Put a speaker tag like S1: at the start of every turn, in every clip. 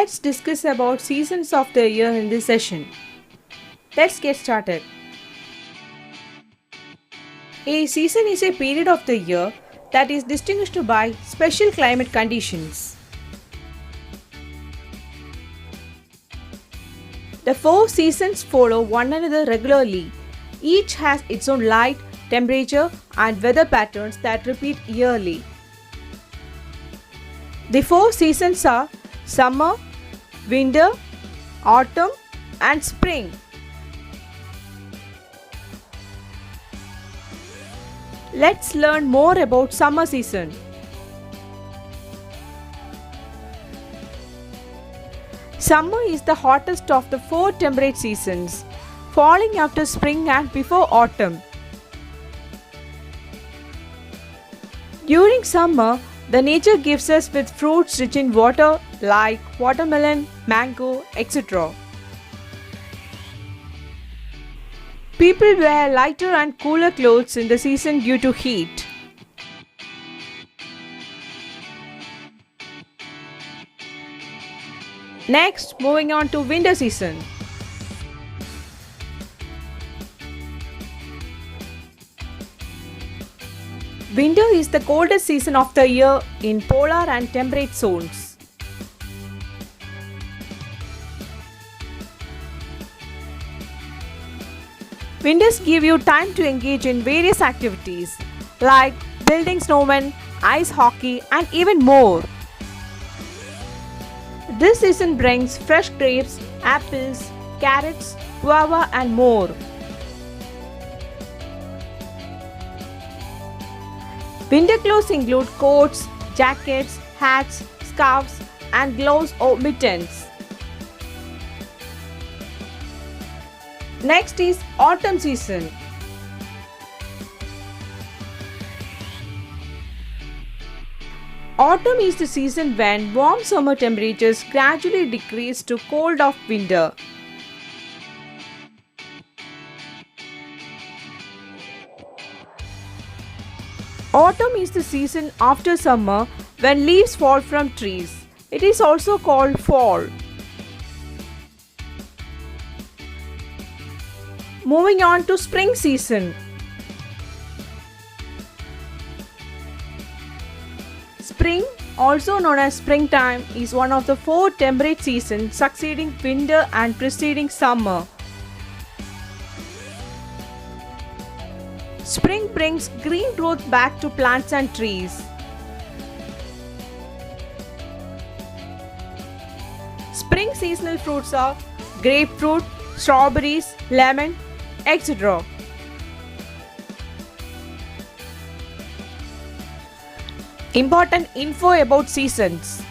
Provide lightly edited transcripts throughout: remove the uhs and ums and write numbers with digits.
S1: Let's discuss about seasons of the year in this session. Let's get started. A season is a period of the year that is distinguished by special climate conditions. The four seasons follow one another regularly. Each has its own light, temperature, and weather patterns that repeat yearly. The four seasons are summer, winter, autumn, and spring. Let's learn more about summer season. Summer is the hottest of the four temperate seasons, falling after spring and before autumn. During summer, the nature gives us with fruits rich in water like watermelon, mango, etc. People wear lighter and cooler clothes in the season due to heat. Next, moving on to winter season. Winter is the coldest season of the year in polar and temperate zones. Winters give you time to engage in various activities like building snowmen, ice hockey, and even more. This season brings fresh grapes, apples, carrots, guava, and more. Winter clothes include coats, jackets, hats, scarves, and gloves or mittens. Next is autumn season. Autumn is the season when warm summer temperatures gradually decrease to cold of winter. Autumn is the season after summer when leaves fall from trees. It is also called fall. Moving on to spring season. Spring, also known as springtime, is one of the four temperate seasons succeeding winter and preceding summer. Spring brings green growth back to plants and trees. Spring seasonal fruits are grapefruit, strawberries, lemon, etc. Important info about seasons.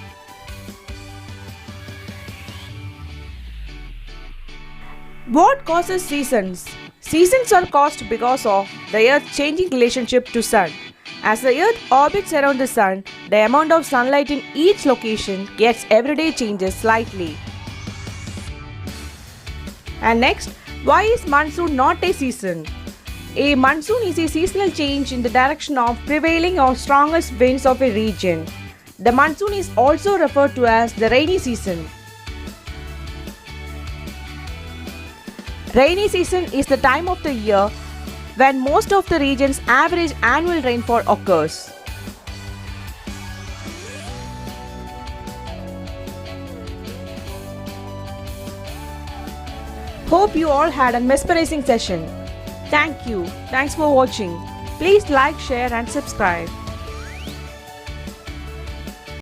S1: What causes seasons? Seasons are caused because of the Earth's changing relationship to Sun. As the Earth orbits around the Sun, the amount of sunlight in each location gets everyday changes slightly. And next, why is monsoon not a season? A monsoon is a seasonal change in the direction of prevailing or strongest winds of a region. The monsoon is also referred to as the rainy season. Rainy season is the time of the year when most of the region's average annual rainfall occurs. Hope you all had a mesmerizing session. Thank you. Thanks for watching. Please like, share and subscribe.